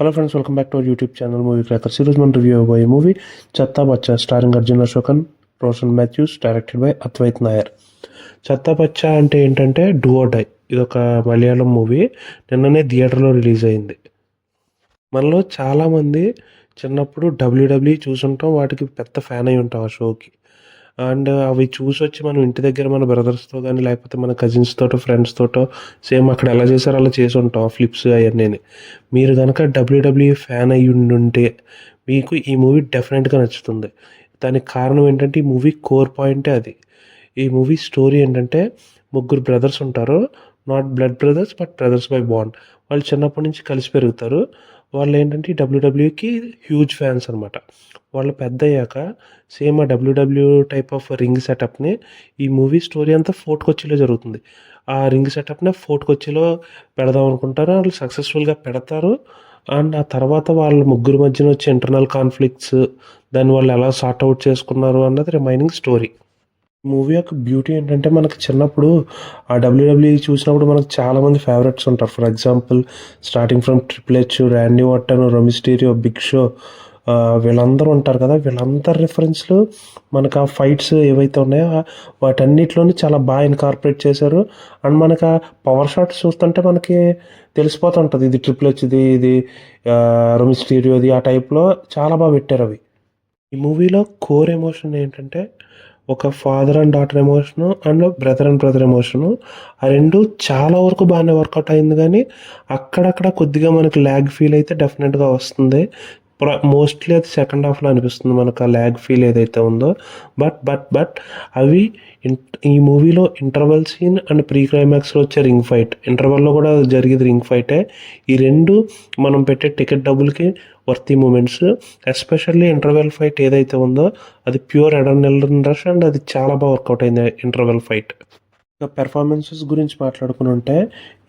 Hello friends, welcome back to our YouTube channel movie crackers. ఈరోజు మనం review అవ్వబోయే movie Chatha Pacha, starring Arjun Ashokan, Roshan Mathews, directed by Adhvaith Nayar. Chatha Pacha అంటే ఏంటంటే do or die. ఇది ఒక మలయాళం మూవీ. నిన్ననే థియేటర్లో రిలీజ్ అయింది. మనలో చాలామంది చిన్నప్పుడు డబ్ల్యూడబ్ల్యూ చూసుంటాం, వాటికి పెద్ద ఫ్యాన్ అయి ఉంటాం ఆ షోకి. అండ్ అవి చూసి వచ్చి మనం ఇంటి దగ్గర మన బ్రదర్స్తో కానీ లేకపోతే మన కజిన్స్ తోటో ఫ్రెండ్స్ తోటో సేమ్ అక్కడ ఎలా చేశారో అలా చేసి ఉంటాం ఆ ఫ్లిప్స్ అవన్నీ. మీరు కనుక డబ్ల్యూడబ్ల్యూ ఫ్యాన్ అయ్యి ఉంటే మీకు ఈ మూవీ డెఫినెట్గా నచ్చుతుంది. దానికి కారణం ఏంటంటే ఈ మూవీ కోర్ పాయింటే అది. ఈ మూవీ స్టోరీ ఏంటంటే ముగ్గురు బ్రదర్స్ ఉంటారు. Not blood brothers but brothers by bond. వాళ్ళు చిన్నప్పటి నుంచి కలిసి పెరుగుతారు. వాళ్ళు ఏంటంటే ఈ డబ్ల్యూడబ్ల్యూకి హ్యూజ్ ఫ్యాన్స్ అనమాట. వాళ్ళు పెద్ద అయ్యాక సేమ్ ఆ డబ్ల్యూడబ్ల్యూ టైప్ ఆఫ్ రింగ్ సెటప్ని ఈ మూవీ స్టోరీ అంతా ఫోర్ట్ కొచ్చిలో జరుగుతుంది. ఆ రింగ్ సెటప్ని ఫోర్ట్ కొచ్చిలో పెడదాం అనుకుంటారు. వాళ్ళు సక్సెస్ఫుల్గా పెడతారు. అండ్ ఆ తర్వాత వాళ్ళ ముగ్గురు మధ్యన వచ్చే ఇంటర్నల్ కాన్ఫ్లిక్ట్స్, దాన్ని వాళ్ళు ఎలా సార్ట్ అవుట్ చేసుకున్నారు అన్నది రిమైనింగ్ స్టోరీ. మూవీ యొక్క బ్యూటీ ఏంటంటే మనకి చిన్నప్పుడు ఆ డబ్ల్యూడబ్ల్యూఈ చూసినప్పుడు మనకు చాలామంది ఫేవరెట్స్ ఉంటారు. For example starting from triple H, Randy Orton, Rey Mysterio, Big Show, వీళ్ళందరూ ఉంటారు కదా. వీళ్ళందరి రిఫరెన్స్లు మనకు ఆ ఫైట్స్ ఏవైతే ఉన్నాయో వాటన్నిటిలోని చాలా బాగా ఇన్కార్పొరేట్ చేశారు. అండ్ మనకు ఆ పవర్ షాట్స్ చూస్తుంటే మనకి తెలిసిపోతుంటుంది ఇది ట్రిపుల్ హెచ్ది, ఇది రెమిస్టీరియోది, ఆ టైప్లో చాలా బాగా పెట్టారు అవి. ఈ మూవీలో కోర్ ఎమోషన్ ఏంటంటే ఒక father and daughter emotion and brother and brother emotion. ఆ రెండు చాలా వరకు బాగానే వర్కౌట్ అయింది, కానీ అక్కడక్కడ కొద్దిగా మనకి ల్యాగ్ ఫీల్ అయితే డెఫినెట్గా వస్తుంది. మోస్ట్లీ అది సెకండ్ హాఫ్లో అనిపిస్తుంది మనకు ఆ ల్యాగ్ ఫీల్ ఏదైతే ఉందో. బట్ అవి ఈ మూవీలో ఇంటర్వెల్ సీన్ అండ్ ప్రీ క్లైమాక్స్లో వచ్చే రింగ్ ఫైట్, ఇంటర్వెల్లో కూడా జరిగేది రింగ్ ఫైటే. ఈ రెండు మనం పెట్టే టికెట్ డబ్బులకి worthy moments. Especially interval fight ఏదైతే ఉందో అది ప్యూర్ అడ్రినలిన్ రష్ అండ్ అది చాలా బాగా వర్కౌట్ అయింది ఇంటర్వెల్ ఫైట్. పెర్ఫార్మెన్సెస్ గురించి మాట్లాడుకుని ఉంటే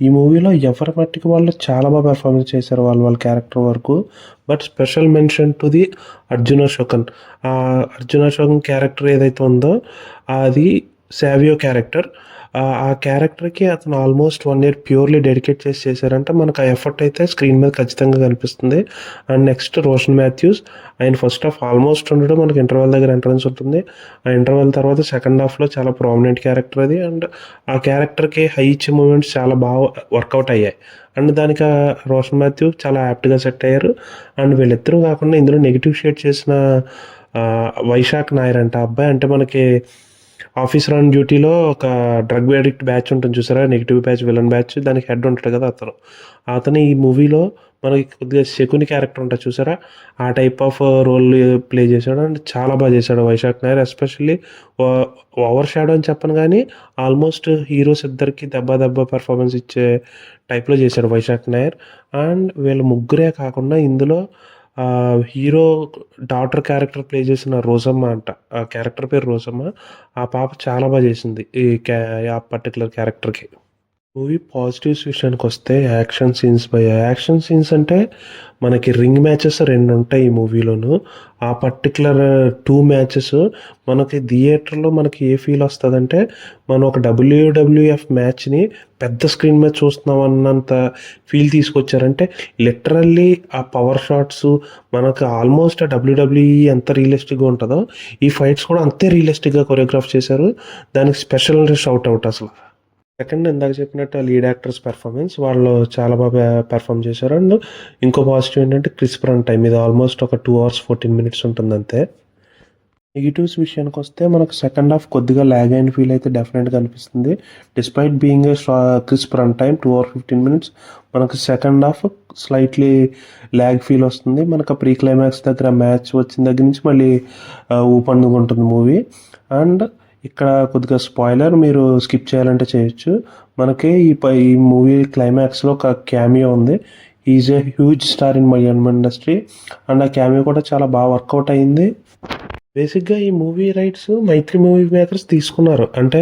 ఈ మూవీలో ఎవరి మట్టికి వాళ్ళు చాలా బాగా పెర్ఫార్మెన్స్ చేశారు వాళ్ళ క్యారెక్టర్ వరకు. But special mention to the Arjun Ashokan. ఆ అర్జున్ అశోకన్ క్యారెక్టర్ ఏదైతే ఉందో అది సావియో క్యారెక్టర్. ఆ క్యారెక్టర్కి అతను ఆల్మోస్ట్ 1 year ప్యూర్లీ డెడికేట్ చేశారంటే మనకు ఆ ఎఫర్ట్ అయితే స్క్రీన్ మీద ఖచ్చితంగా కనిపిస్తుంది. And next Roshan Mathews. ఆయన ఫస్ట్ హాఫ్ ఆల్మోస్ట్ ఉండడం మనకి ఇంటర్వెల్ దగ్గర ఎంట్రన్స్ ఉంటుంది. ఆ ఇంటర్వెల్ తర్వాత సెకండ్ హాఫ్లో చాలా ప్రామినెంట్ క్యారెక్టర్ అది. అండ్ ఆ క్యారెక్టర్కి హై ఇచ్చే మూమెంట్స్ చాలా బాగా వర్కౌట్ అయ్యాయి. అండ్ దానికి రోషన్ మాథ్యూ చాలా యాప్ట్గా సెట్ అయ్యారు. అండ్ వీళ్ళిద్దరూ కాకుండా ఇందులో నెగిటివ్ షేడ్ చేసిన వైశాఖ్ నాయర్ అంట అబ్బాయి, అంటే మనకి ఆఫీసర్ ఆన్ డ్యూటీలో ఒక డ్రగ్ అడిక్ట్ బ్యాచ్ ఉంటుంది చూసారా, నెగిటివ్ బ్యాచ్, విలన్ బ్యాచ్, దానికి హెడ్ ఉంటాడు కదా అతను ఈ మూవీలో మనకి కొద్దిగా శకుని క్యారెక్టర్ ఉంటుంది చూసారా, ఆ టైప్ ఆఫ్ రోల్ ప్లే చేశాడు. అండ్ చాలా బాగా చేశాడు Vaishakh Nair. Especially over shadow అని చెప్పను, కానీ ఆల్మోస్ట్ హీరోస్ ఇద్దరికి దెబ్బ పెర్ఫార్మెన్స్ ఇచ్చే టైప్లో చేశాడు వైశాఖ్ నాయర్. అండ్ వీళ్ళ ముగ్గురే కాకుండా ఇందులో హీరో డాటర్ క్యారెక్టర్ ప్లే చేసిన రోజమ్మ అంట, ఆ క్యారెక్టర్ పేరు రోజమ్మ. ఆ పాప చాలా బాగా చేసింది ఆ పర్టికులర్ క్యారెక్టర్కి. మూవీ పాజిటివ్స్ విషయానికి వస్తే యాక్షన్ సీన్స్ అంటే మనకి రింగ్ మ్యాచెస్ 2 ఉంటాయి ఈ మూవీలోను. ఆ పర్టికులర్ 2 మ్యాచెస్ మనకి థియేటర్లో మనకి ఏ ఫీల్ వస్తుందంటే మనం ఒక డబ్ల్యూడబ్ల్యూఎఫ్ మ్యాచ్ని పెద్ద స్క్రీన్ మీద చూస్తున్నాం అన్నంత ఫీల్ తీసుకొచ్చారంటే లిటరల్లీ ఆ పవర్ షాట్స్ మనకు ఆల్మోస్ట్ ఆ డబ్ల్యూడబ్ల్యూఈ ఎంత రియలిస్టిక్గా ఉంటుందో ఈ ఫైట్స్ కూడా అంతే రియలిస్టిక్గా కొరియోగ్రాఫ్ చేశారు. దానికి స్పెషల్ షౌట్ అవుట్ అసలు. సెకండ్, ఇందాక చెప్పినట్టు లీడ్ యాక్టర్స్ పెర్ఫార్మెన్స్ వాళ్ళు చాలా బాగా పెర్ఫామ్ చేశారు. అండ్ ఇంకో పాజిటివ్ ఏంటంటే క్రిస్ప్ రన్ టైం, ఇది ఆల్మోస్ట్ ఒక 2 hours 14 minutes ఉంటుంది అంతే. నెగిటివ్స్ విషయానికి వస్తే మనకు సెకండ్ హాఫ్ కొద్దిగా ల్యాగ్ అయిన ఫీల్ అయితే డెఫినెట్గా అనిపిస్తుంది. Despite being a crisp run time 2 hours 15 minutes, మనకు second half slightly lag feel వస్తుంది. మనకు ప్రీ క్లైమాక్స్ దగ్గర మ్యాచ్ వచ్చిన దగ్గర నుంచి మళ్ళీ ఊపందుకుంటుంది మూవీ. అండ్ ఇక్కడ కొద్దిగా స్పాయిలర్, మీరు స్కిప్ చేయాలంటే చేయొచ్చు. మనకి ఈ మూవీ క్లైమాక్స్లో ఒక క్యామియో ఉంది. Is a huge star in Malayalam industry. And ఆ క్యామియో కూడా చాలా బాగా వర్కౌట్ అయింది. బేసిక్గా ఈ మూవీ రైట్స్ మైత్రి మూవీ మేకర్స్ తీసుకున్నారు. అంటే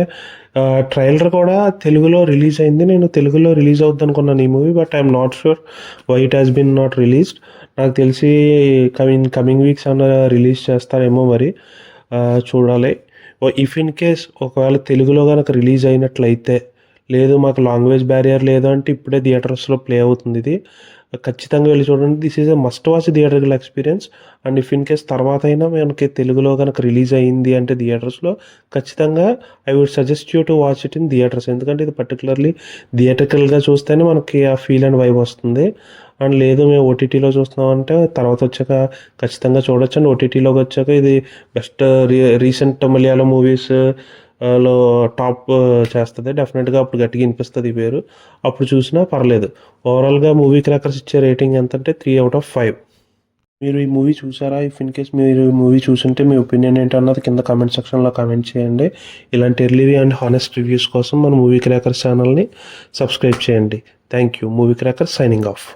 ట్రైలర్ కూడా తెలుగులో రిలీజ్ అయింది. నేను తెలుగులో రిలీజ్ అవుద్ది అనుకున్నాను ఈ movie, but I'm not sure why it has been not released. నాకు తెలిసి కమింగ్ వీక్స్ అన్న రిలీజ్ చేస్తారేమో మరి, చూడాలి. ఇఫ్ ఇన్ కేస్ ఒకవేళ తెలుగులో కనుక రిలీజ్ అయినట్లయితే, లేదు మాకు లాంగ్వేజ్ బ్యారియర్ లేదు అంటే ఇప్పుడే థియేటర్స్లో ప్లే అవుతుంది ఇది. ఖచ్చితంగా వెళ్ళి చూడండి. This is a must watch theatrical experience. And if in case తర్వాత అయినా మనకి తెలుగులో కనుక రిలీజ్ అయ్యింది అంటే థియేటర్స్లో, ఖచ్చితంగా I would suggest you to watch it in theatres. ఎందుకంటే ఇది పర్టికులర్లీ థియేటర్కల్గా చూస్తేనే మనకి ఆ ఫీల్ అండ్ వైబ్ వస్తుంది. అండ్ లేదు మేము ఓటీటీలో చూస్తున్నాం అంటే తర్వాత వచ్చాక ఖచ్చితంగా చూడొచ్చు. అండ్ ఓటీటీలోకి వచ్చాక ఇది బెస్ట్ రీసెంట్ మలయాళం మూవీస్ లో టాప్ చేస్తుంది డెఫినెట్గా. అప్పుడు గట్టిగా వినిపిస్తుంది ఈ పేరు, అప్పుడు చూసినా పర్లేదు. ఓవరాల్గా మూవీ క్రాకర్స్ ఇచ్చే రేటింగ్ ఎంత అంటే 3/5. మీరు ఈ మూవీ చూసారా? ఇఫ్ ఇన్ కేస్ మీరు ఈ మూవీ చూసుంటే మీ ఒపీనియన్ ఏంటన్నది కింద కామెంట్ సెక్షన్లో కామెంట్ చేయండి. ఇలాంటి ఎర్లీ అండ్ హానెస్ట్ రివ్యూస్ కోసం మన మూవీ క్రాకర్స్ ఛానల్ని సబ్స్క్రైబ్ చేయండి. Thank you. Movie crackers signing off.